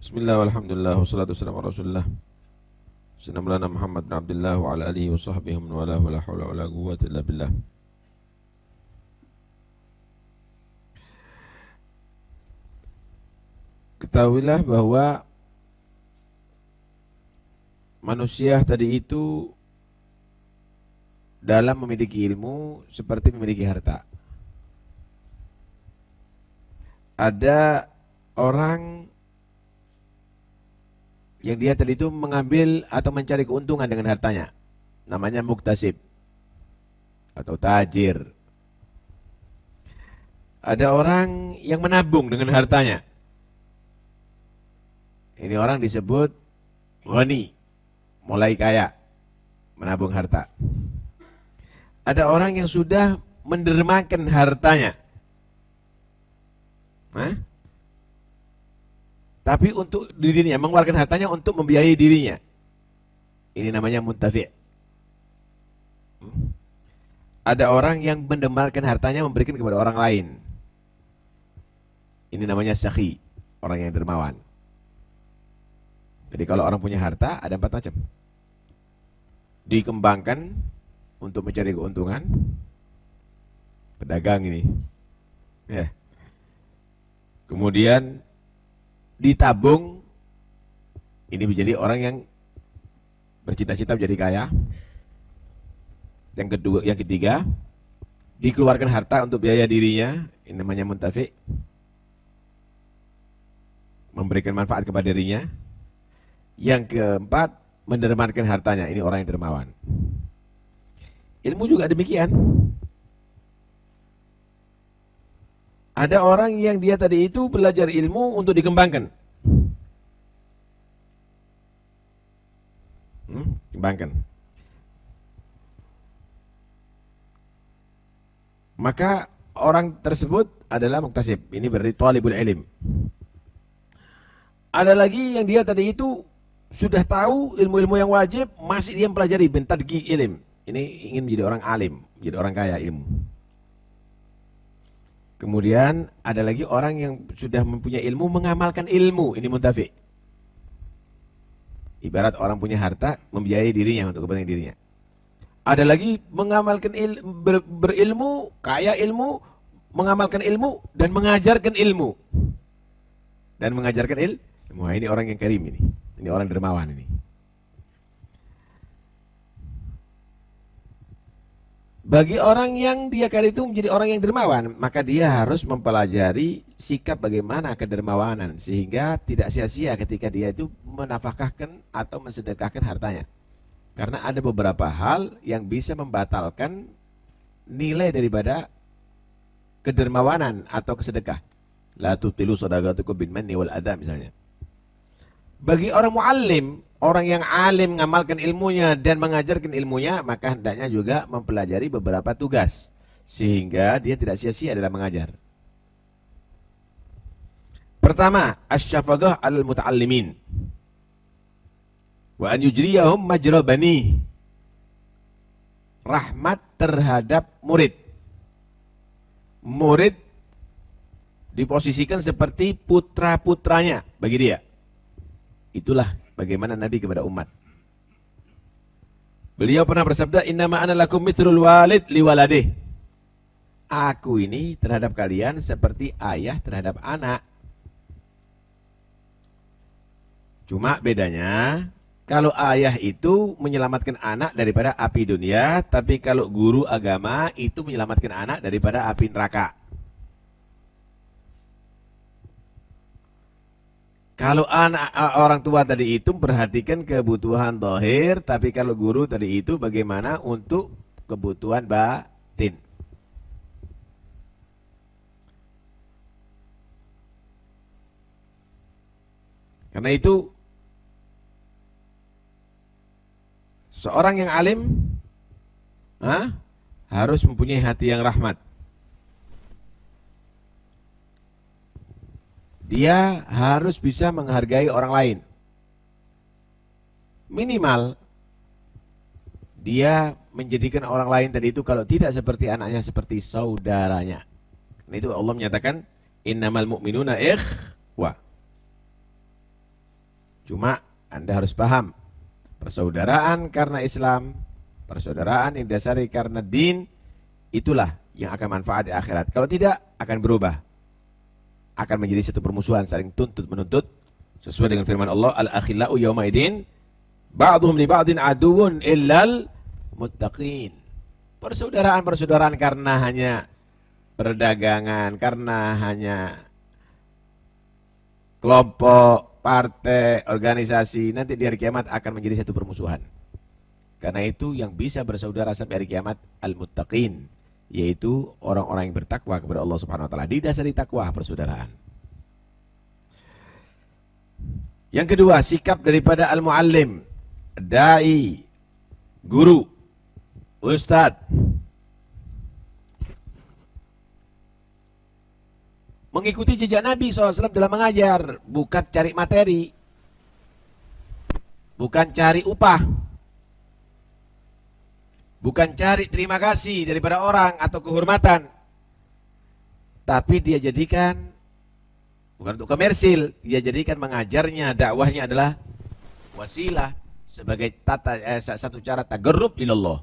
Bismillah walhamdulillah wassalatu wassalamu ala rasulillah Sayyidina Muhammad bin Abdullah wa ala alihi wa sahbihi wa ala wa la hawla wa la quwwata illa billah. Ketahuilah bahwa manusia tadi itu dalam memiliki ilmu seperti memiliki harta. Ada orang yang dia tadi itu mengambil atau mencari keuntungan dengan hartanya. Namanya muktasib atau tajir. Ada orang yang menabung dengan hartanya. Ini orang disebut ghani, mulai kaya, menabung harta. Ada orang yang sudah mendermakan hartanya. Tapi untuk dirinya, mengeluarkan hartanya untuk membiayai dirinya. Ini namanya muntafi'. Ada orang yang mendemarkan hartanya memberikan kepada orang lain. Ini namanya sakhi, orang yang dermawan. Jadi kalau orang punya harta ada 4 macam. Dikembangkan untuk mencari keuntungan. Pedagang ini. Ya. Kemudian ditabung, ini menjadi orang yang bercita-cita menjadi kaya. Yang kedua, yang ketiga, dikeluarkan harta untuk biaya dirinya, ini namanya muntafi', memberikan manfaat kepada dirinya. Yang keempat, mendermakan hartanya, ini orang yang dermawan. Ilmu juga demikian. Ada orang yang dia tadi itu belajar ilmu untuk dikembangkan. Kembangkan. Maka orang tersebut adalah muktasib. Ini berarti thalibul ilm. Ada lagi yang dia tadi itu sudah tahu ilmu-ilmu yang wajib, masih dia mempelajari bentadqi ilm. Ini ingin menjadi orang alim, menjadi orang kaya ilmu. Kemudian ada lagi orang yang sudah mempunyai ilmu, mengamalkan ilmu. Ini muntafi'. Ibarat orang punya harta, membiayai dirinya untuk kepentingan dirinya. Ada lagi mengamalkan berilmu, kaya ilmu, mengamalkan ilmu, dan mengajarkan ilmu. Dan mengajarkan ilmu. Ini orang yang karim ini. Ini orang dermawan ini. Bagi orang yang dia kali itu menjadi orang yang dermawan, maka dia harus mempelajari sikap bagaimana kedermawanan, sehingga tidak sia-sia ketika dia itu menafkahkan atau mensedekahkan hartanya. Karena ada beberapa hal yang bisa membatalkan nilai daripada kedermawanan atau kesedekah. La tubtilu shadaqatukum bil manni wal adha misalnya. Bagi orang muallim, orang yang alim mengamalkan ilmunya dan mengajarkan ilmunya, maka hendaknya juga mempelajari beberapa tugas sehingga dia tidak sia-sia dalam mengajar. Pertama, asy-syafaqah 'alal muta'allimin wa an yujriyahum majra bani. Rahmat terhadap murid. Murid diposisikan seperti putra-putranya bagi dia. Itulah bagaimana Nabi kepada umat. Beliau pernah bersabda, innama ana lakum mithlul walid liwaladih. Aku ini terhadap kalian seperti ayah terhadap anak. Cuma bedanya, kalau ayah itu menyelamatkan anak daripada api dunia, tapi kalau guru agama itu menyelamatkan anak daripada api neraka. Kalau anak orang tua tadi itu perhatikan kebutuhan zahir, tapi kalau guru tadi itu bagaimana untuk kebutuhan batin. Karena itu seorang yang alim harus mempunyai hati yang rahmat. Dia harus bisa menghargai orang lain. Minimal dia menjadikan orang lain tadi itu kalau tidak seperti anaknya, seperti saudaranya. Karena itu Allah menyatakan innamal mu'minuna ikhwah. Cuma Anda harus paham, persaudaraan karena Islam, persaudaraan yang didasari karena din, itulah yang akan manfaat di akhirat. Kalau tidak, akan berubah, akan menjadi satu permusuhan, saling tuntut menuntut, sesuai dengan firman Allah, al-akhillau yaumaidin ba'dhum li ba'din aduwwun illal muttaqin. Persaudaraan karena hanya perdagangan, karena hanya kelompok, partai, organisasi, nanti di hari kiamat akan menjadi satu permusuhan. Karena itu yang bisa bersaudara sampai hari kiamat al-muttaqin, yaitu orang-orang yang bertakwa kepada Allah Subhanahu wa taala. Didasari takwa persaudaraan. Yang kedua, sikap daripada al-muallim, dai, guru, ustadz, mengikuti jejak Nabi SAW dalam mengajar, bukan cari materi, bukan cari upah, bukan cari terima kasih daripada orang atau kehormatan, tapi dia jadikan bukan untuk komersil, dia jadikan mengajarnya, dakwahnya adalah wasilah sebagai satu cara tagarrub ilallah,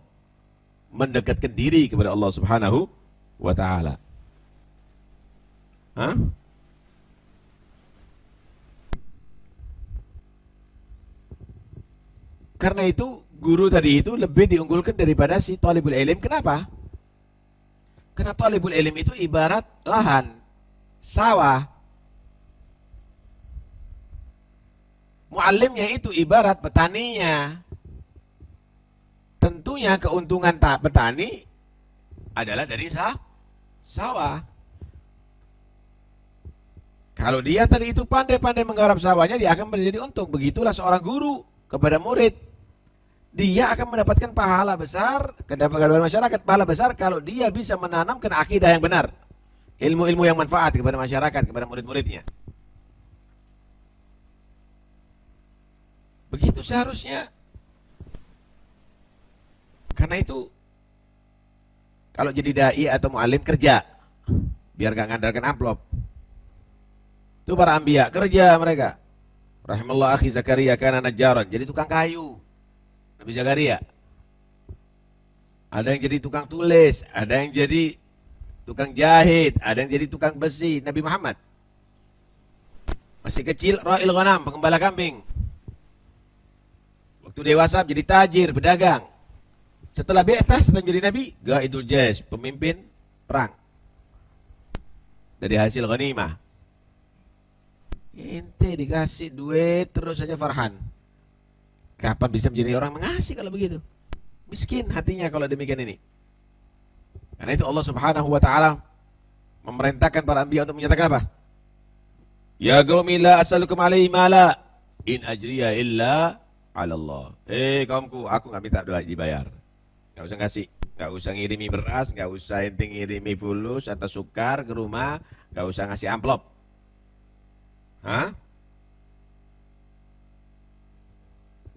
mendekatkan diri kepada Allah Subhanahu wa taala. Karena itu guru tadi itu lebih diunggulkan daripada si talibul ilm. Kenapa? Karena talibul ilm itu ibarat lahan, sawah. Muallimnya itu ibarat petaninya. Tentunya keuntungan petani adalah dari sawah. Kalau dia tadi itu pandai-pandai menggarap sawahnya, dia akan menjadi untung. Begitulah seorang guru kepada murid. Dia akan mendapatkan pahala besar kepada masyarakat, pahala besar kalau dia bisa menanamkan akidah yang benar, ilmu-ilmu yang manfaat kepada masyarakat, kepada murid-muridnya. Begitu seharusnya. Karena itu kalau jadi dai atau muallim, kerja biar gak ngandalkan amplop. Itu para anbiya, kerja mereka. Rahimallah akhi Zakaria kana najjaran, jadi tukang kayu. Nabi Zakaria. Ada yang jadi tukang tulis, ada yang jadi tukang jahit, ada yang jadi tukang besi. Nabi Muhammad masih kecil, ra'il ghanam, pengembala kambing. Waktu dewasa menjadi tajir, pedagang. Setelah bi'tsah, setelah menjadi nabi, gaidul jaysh, pemimpin perang. Dari hasil ghanimah. Ente dikasih duit terus saja farhan. Kapan bisa menjadi orang mengasih kalau begitu? Miskin hatinya kalau demikian ini. Karena itu Allah Subhanahu wa taala memerintahkan para anbiya untuk menyatakan apa? Ya qaumi la as'alukum alaihi mala in ajriya illa 'ala Allah. Kaumku, aku enggak minta doa dibayar. Enggak usah kasih, enggak usah ngirimi beras, enggak usah ente ngirimi fulus atau sukar ke rumah, enggak usah ngasih amplop.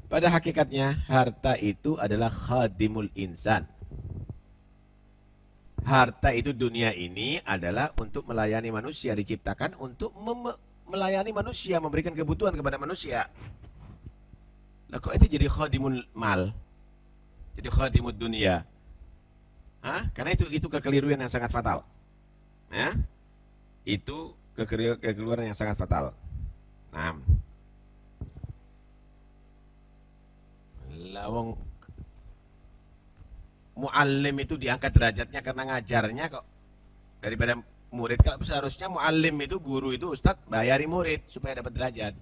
Pada hakikatnya harta itu adalah khadimul insan. Harta itu dunia ini adalah untuk melayani manusia, diciptakan untuk melayani manusia, memberikan kebutuhan kepada manusia. Lah kok itu jadi khadimul mal? Jadi khadimul dunia? Karena itu kekeliruan yang sangat fatal. Itu kekeliruan yang sangat fatal. Lawang muallim itu diangkat derajatnya karena ngajarnya kok daripada murid. Kalau seharusnya muallim itu, guru itu, ustadz bayari murid supaya dapat derajat.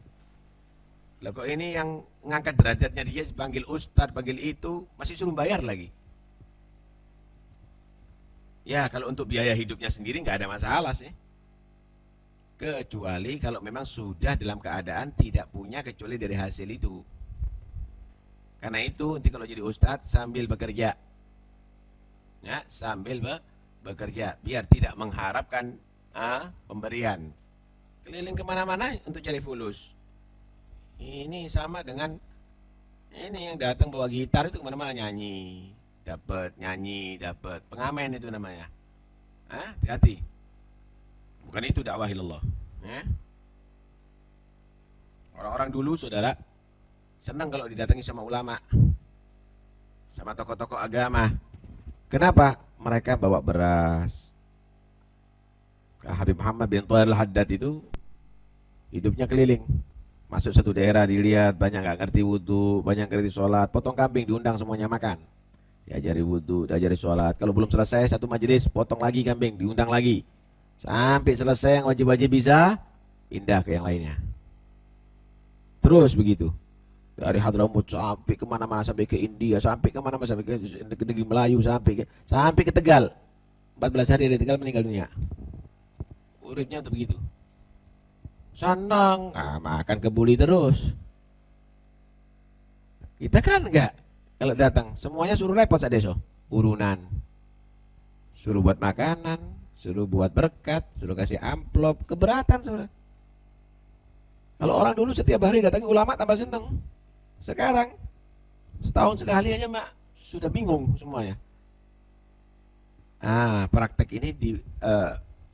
Lah kok ini yang ngangkat derajatnya dia panggil ustadz, panggil itu, masih suruh bayar lagi. Ya kalau untuk biaya hidupnya sendiri nggak ada masalah sih. Kecuali kalau memang sudah dalam keadaan tidak punya kecuali dari hasil itu. Karena itu nanti kalau jadi ustadz sambil bekerja, ya sambil bekerja, biar tidak mengharapkan pemberian. Keliling kemana-mana untuk cari fulus. Ini sama dengan ini yang datang bawa gitar itu kemana-mana nyanyi, dapat pengamen itu namanya. Hati-hati. Bukan itu dakwah ilallah. Orang-orang dulu, saudara, senang kalau didatangi sama ulama, sama tokoh-tokoh agama. Kenapa? Mereka bawa beras. Habib Muhammad bin Thawir al-Haddad itu hidupnya keliling. Masuk satu daerah dilihat banyak nggak ngerti wudhu, banyak ngerti sholat, potong kambing diundang semuanya makan. Diajari wudhu, diajari sholat. Kalau belum selesai satu majelis, potong lagi kambing, diundang lagi. Sampai selesai yang wajib-wajib bisa, pindah ke yang lainnya. Terus begitu. Dari Hadramaut sampai kemana-mana, sampai ke India, sampai kemana-mana, sampai ke negeri Melayu, sampai ke Tegal. 14 hari dari Tegal meninggal dunia. Uripnya untuk begitu. Senang, makan kebuli terus. Kita kan enggak. Kalau datang, semuanya suruh repot saat deso. Urunan. Suruh buat makanan, suruh buat berkat, suruh kasih amplop, keberatan saudara. Kalau orang dulu setiap hari datangi ulama tambah senang. Sekarang setahun sekali aja mak sudah bingung semuanya. Praktek ini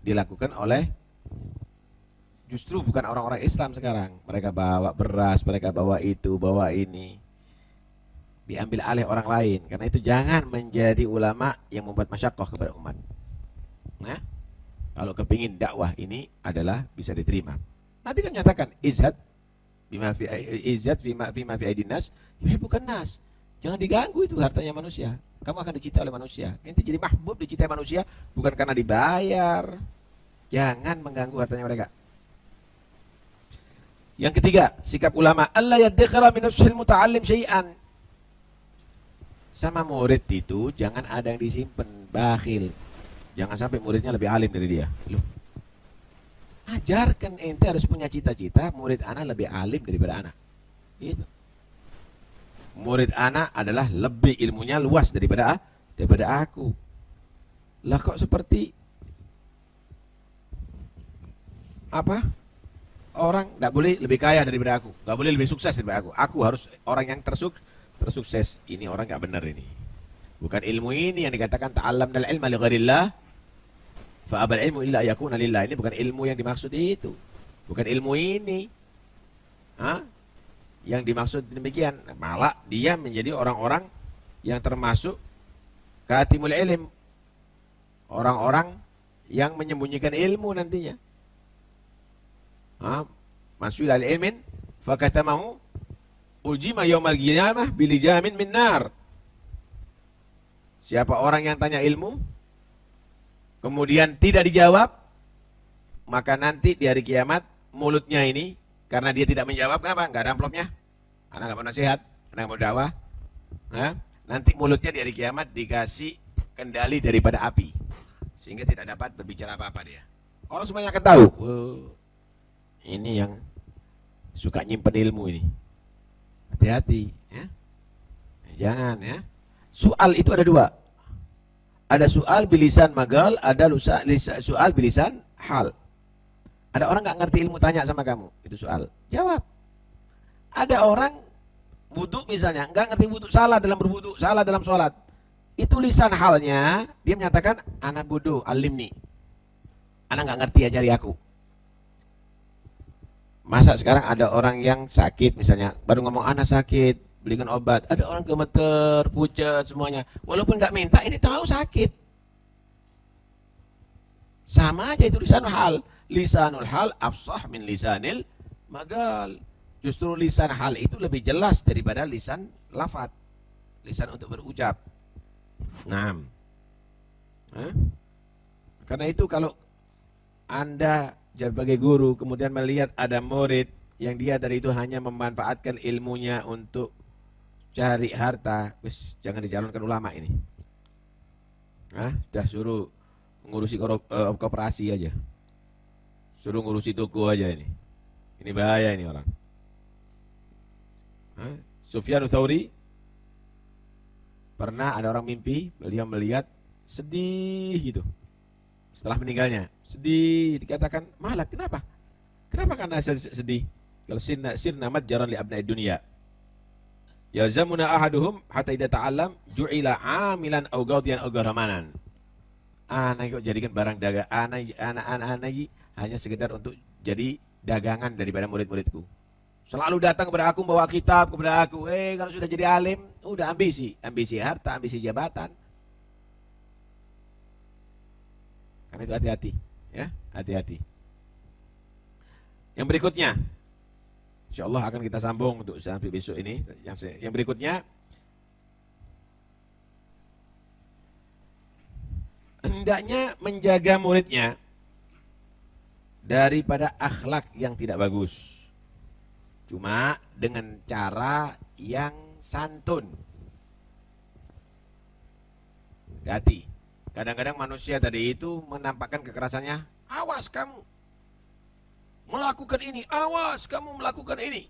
dilakukan oleh justru bukan orang-orang Islam sekarang. Mereka bawa beras, mereka bawa itu, bawa ini. Diambil alih orang lain. Karena itu jangan menjadi ulama yang membuat masyaqqah kepada umat. Nah, kalau kepingin dakwah ini adalah bisa diterima. Nabi kan menyatakan izhad bima fi aidinas yuhibbukan nas. Jangan diganggu itu hartanya manusia. Kamu akan dicintai oleh manusia. Ente jadi mahbub dicintai manusia bukan karena dibayar. Jangan mengganggu hartanya mereka. Yang ketiga, sikap ulama alla yadkhara min ushil muta'allim syai'an. Sama murid itu jangan ada yang disimpan, bakhil. Jangan sampai muridnya lebih alim dari dia. Loh. Ajarkan ente harus punya cita-cita murid anak lebih alim daripada anak. Gitu. Murid anak adalah lebih ilmunya luas daripada aku. Lah kok seperti apa? Orang enggak boleh lebih kaya daripada aku, enggak boleh lebih sukses daripada aku. Aku harus orang yang tersukses. Ini orang enggak benar ini. Bukan ilmu ini yang dikatakan ta'allamnal ilma li ghairillah fa abal ilmu illa yakuna lillah. Ini bukan ilmu yang dimaksud itu. Bukan ilmu ini. Yang dimaksud demikian. Malah dia menjadi orang-orang yang termasuk katimul ilm. Orang-orang yang menyembunyikan ilmu nantinya. Masul al ilmin fakatamahu uljima yaumal qiyamah bilijamin min nar. Siapa orang yang tanya ilmu kemudian tidak dijawab, maka nanti di hari kiamat mulutnya ini karena dia tidak menjawab, kenapa? Enggak ada amplopnya. Anak enggak mau nasihat, anak enggak mau dakwah. Nanti mulutnya di hari kiamat dikasih kendali daripada api. Sehingga tidak dapat berbicara apa-apa dia. Orang semuanya akan tahu. Ini yang suka nyimpen ilmu ini. Hati-hati ya. Jangan ya. Soal itu ada dua. Ada soal bilisan magal, ada soal bilisan hal. Ada orang nggak ngerti ilmu tanya sama kamu, itu soal. Jawab. Ada orang wudhu misalnya, nggak ngerti wudhu, salah dalam berwudhu, salah dalam sholat. Itu lisan halnya, dia menyatakan, anak bodoh, alim nih. Anak nggak ngerti, ajari aku. Masa sekarang ada orang yang sakit misalnya, baru ngomong anak sakit, belikan obat. Ada orang gemeter, pucat semuanya. Walaupun nggak minta, ini tahu sakit. Sama aja itu lisanul hal. Lisanul hal afsah min lisanil magal. Justru lisan hal itu lebih jelas daripada lisan lafaz. Lisan untuk berucap. Nah. Karena itu kalau Anda sebagai guru kemudian melihat ada murid yang dia dari itu hanya memanfaatkan ilmunya untuk cari harta, jangan dicalonkan ulama ini. Sudah suruh ngurusi koperasi aja, suruh ngurusi toko aja ini. Ini bahaya ini orang. Sufyan Tsauri pernah ada orang mimpi, beliau melihat sedih gitu. Setelah meninggalnya, sedih, dikatakan malak. Kenapa? Kenapa karena sedih? Kalau sirna matjaran li abna'i dunya. Yalzamuna ahaduhum hatta idza ta'allam ju'ila 'amilan aw ghadiyan aw gharamanan. Anak kok jadikan barang dagang, anak hanya sekedar untuk jadi dagangan daripada murid-muridku. Selalu datang kepada aku, bawa kitab kepada aku. Kalau sudah jadi alim, udah ambisi harta, ambisi jabatan. Karena itu hati-hati, ya, hati-hati. Yang berikutnya, insya Allah akan kita sambung untuk sampai besok ini. Yang berikutnya, hendaknya menjaga muridnya daripada akhlak yang tidak bagus. Cuma dengan cara yang santun. Hati. Kadang-kadang manusia tadi itu menampakkan kekerasannya. Awas kamu melakukan ini. Awas kamu melakukan ini.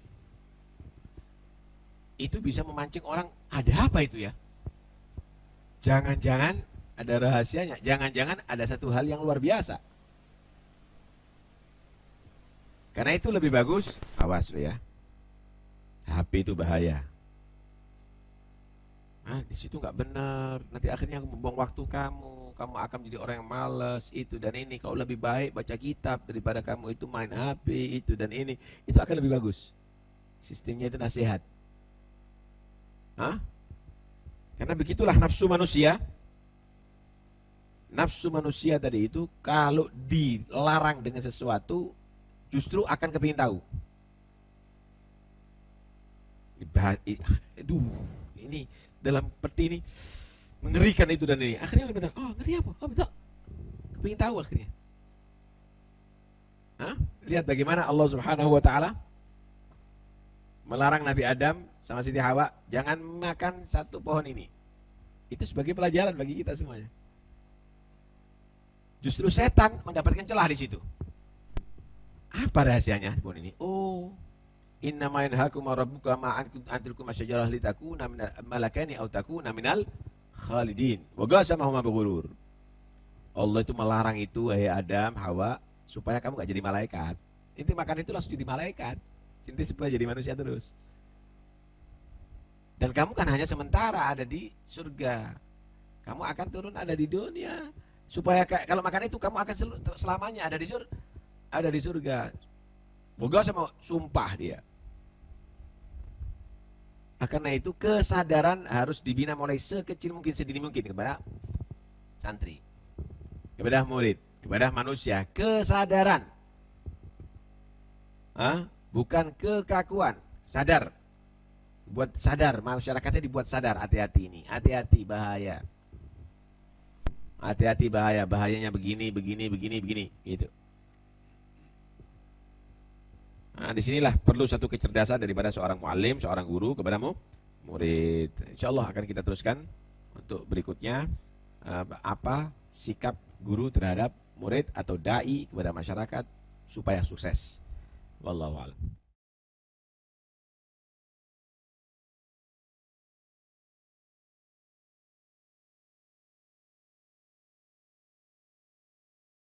Itu bisa memancing orang. Ada apa itu ya? Jangan-jangan ada rahasianya. Jangan-jangan ada satu hal yang luar biasa. Karena itu lebih bagus. Awas lo ya. HP itu bahaya. Nah, di situ nggak benar. Nanti akhirnya membuang waktu kamu. Kamu akan menjadi orang yang malas itu dan ini. Kau lebih baik baca kitab daripada kamu itu main HP itu dan ini. Itu akan lebih bagus. Sistemnya itu nasihat. Hah? Karena begitulah nafsu manusia. Nafsu manusia tadi itu kalau dilarang dengan sesuatu justru akan kepingin tahu. Aduh, ini dalam peti ini mengerikan itu dan ini. Akhirnya udah bilang, oh ngeri apa? Oh betul. Kepingin tahu akhirnya. Hah? Lihat bagaimana Allah Subhanahu wa taala melarang Nabi Adam sama Siti Hawa jangan makan satu pohon ini. Itu sebagai pelajaran bagi kita semuanya. Justru setan mendapatkan celah di situ. Apa rahasianya pohon ini? Oh, innama yanhakum rabbuka ma antilkum asyajarah litakuna minal malakani aw takuna minal khalidin. Wa qasamahuma bighurur. Allah itu melarang itu wahai Adam, Hawa supaya kamu gak jadi malaikat. Inti makan itu langsung jadi malaikat. Inti supaya jadi manusia terus. Dan kamu kan hanya sementara ada di surga. Kamu akan turun ada di dunia. Supaya kalau makan itu kamu akan selamanya ada di surga. Boga sama sumpah dia. Karena itu kesadaran harus dibina mulai sekecil mungkin, sedini mungkin kepada santri, kepada murid, kepada manusia. Kesadaran, bukan kekakuan. Sadar, buat sadar, masyarakatnya dibuat sadar. Hati-hati ini, hati-hati bahaya. Hati-hati bahaya, bahayanya begini, gitu. Nah, disinilah perlu satu kecerdasan daripada seorang muallim, seorang guru kepada murid. Insyaallah akan kita teruskan untuk berikutnya apa sikap guru terhadap murid atau dai kepada masyarakat supaya sukses. Wallahu a'lam.